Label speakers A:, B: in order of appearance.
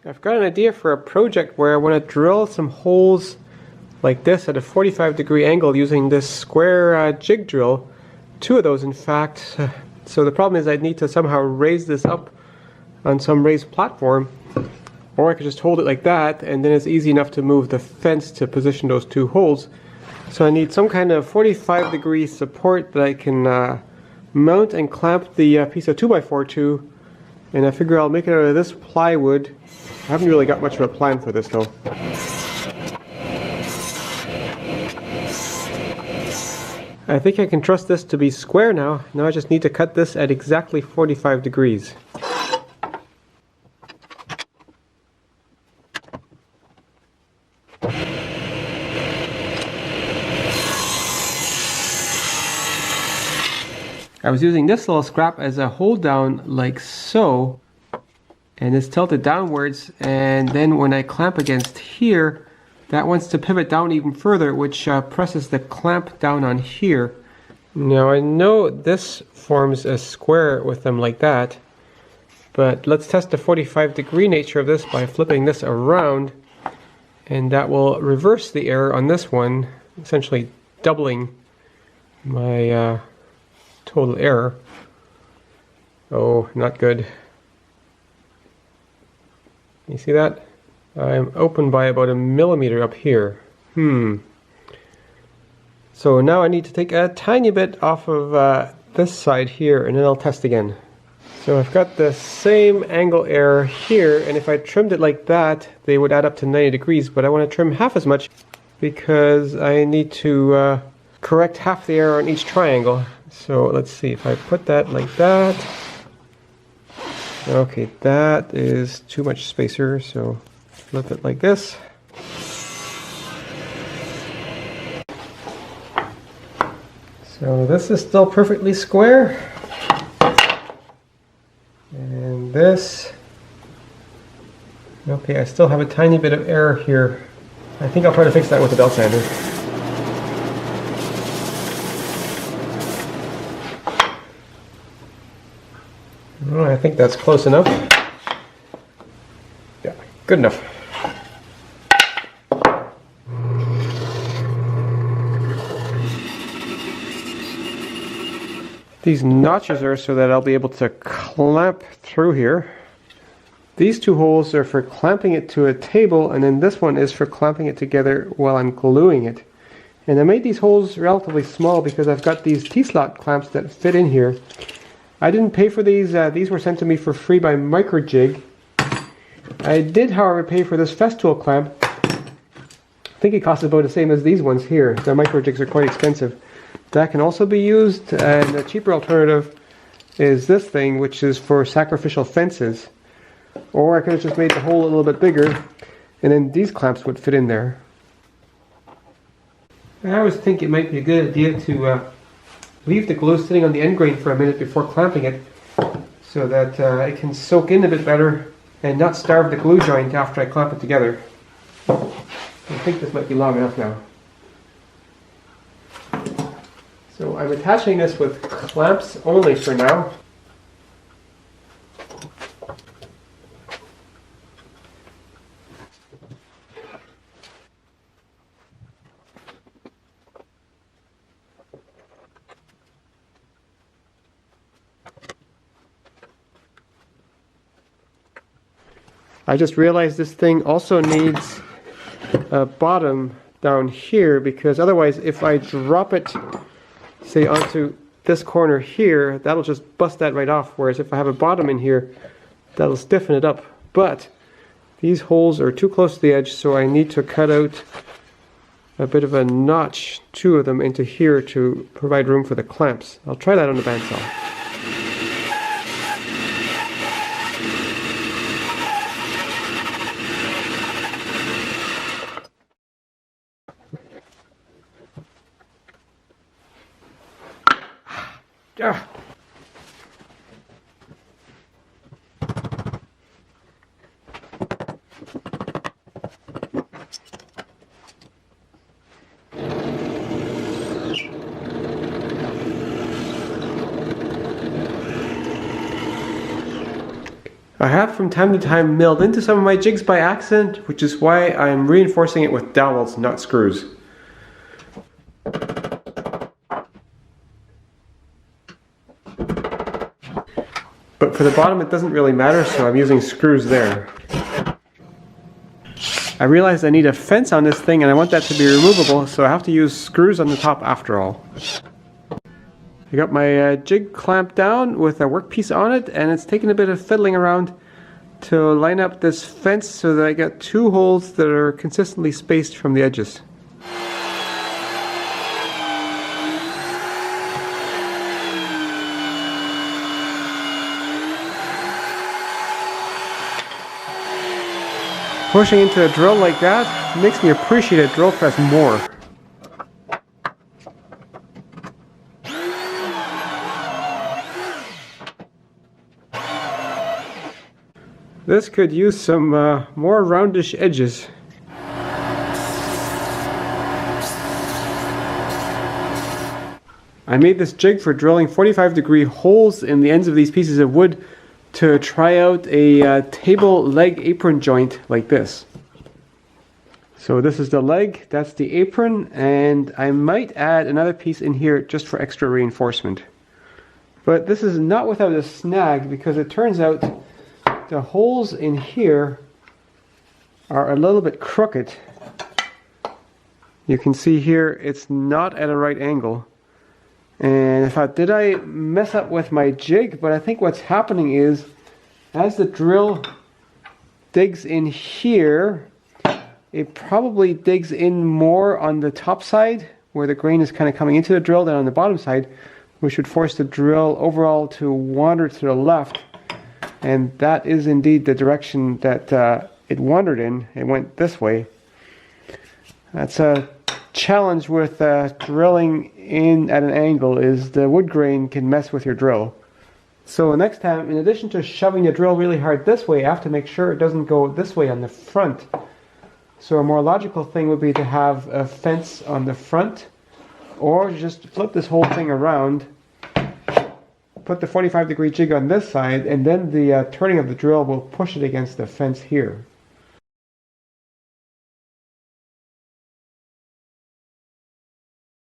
A: I've got an idea for a project where I want to drill some holes like this at a 45-degree angle using this square jig drill. Two of those, in fact. So the problem is I'd need to somehow raise this up on some raised platform, or I could just hold it like that, and then it's easy enough to move the fence to position those two holes. So I need some kind of 45-degree support that I can mount and clamp the piece of 2x4 to, and I figure I'll make it out of this plywood. I haven't really got much of a plan for this though. I think I can trust this to be square now. Now I just need to cut this at exactly 45 degrees. I was using this little scrap as a hold down like so, and it's tilted downwards, and then when I clamp against here, that wants to pivot down even further, which presses the clamp down on here. Now I know this forms a square with them like that, but let's test the 45-degree nature of this by flipping this around, and that will reverse the error on this one, essentially doubling my total error. Oh, not good. You see that? I'm open by about 1 millimeter up here. So now I need to take a tiny bit off of this side here, and then I'll test again. So I've got the same angle error here, and if I trimmed it like that, they would add up to 90 degrees, but I want to trim half as much because I need to correct half the error on each triangle. So let's see, if I put that like that. Okay, that is too much spacer, so flip it like this. So this is still perfectly square. And this, okay, I still have a tiny bit of error here. I think I'll try to fix that with a belt sander. Well, I think that's close enough. Yeah, good enough. These notches are so that I'll be able to clamp through here. These two holes are for clamping it to a table, and then this one is for clamping it together while I'm gluing it. And I made these holes relatively small because I've got these T-slot clamps that fit in here. I didn't pay for these. These were sent to me for free by Microjig. I did, however, pay for this Festool clamp. I think it costs about the same as these ones here. The Microjigs are quite expensive. That can also be used, and a cheaper alternative is this thing, which is for sacrificial fences. Or I could have just made the hole a little bit bigger, and then these clamps would fit in there. I always think it might be a good idea to leave the glue sitting on the end grain for a minute before clamping it, so that it can soak in a bit better and not starve the glue joint after I clamp it together. I think this might be long enough now. So I'm attaching this with clamps only for now. I just realized this thing also needs a bottom down here, because otherwise if I drop it, say, onto this corner here, that'll just bust that right off, whereas if I have a bottom in here, that'll stiffen it up. But these holes are too close to the edge, so I need to cut out a bit of a notch, 2 of them, into here to provide room for the clamps. I'll try that on the bandsaw. Ah. I have from time to time milled into some of my jigs by accident, which is why I'm reinforcing it with dowels, not screws. But for the bottom it doesn't really matter, so I'm using screws there. I realized I need a fence on this thing and I want that to be removable, so I have to use screws on the top after all. I got my jig clamped down with a workpiece on it, and it's taken a bit of fiddling around to line up this fence so that I got two holes that are consistently spaced from the edges. Pushing into a drill like that makes me appreciate a drill press more. This could use some more roundish edges. I made this jig for drilling 45-degree holes in the ends of these pieces of wood to try out a table leg apron joint like this. So this is the leg, that's the apron, and I might add another piece in here just for extra reinforcement. But this is not without a snag, because it turns out the holes in here are a little bit crooked. You can see here it's not at a right angle. And I thought, did I mess up with my jig? But I think what's happening is, as the drill digs in here, it probably digs in more on the top side, where the grain is kind of coming into the drill, than on the bottom side, which would force the drill overall to wander to the left. And that is indeed the direction that it wandered in. It went this way. That's a challenge with drilling in at an angle, is the wood grain can mess with your drill. So next time, in addition to shoving the drill really hard this way, I have to make sure it doesn't go this way on the front. So a more logical thing would be to have a fence on the front, or just flip this whole thing around, put the 45-degree jig on this side, and then the turning of the drill will push it against the fence here.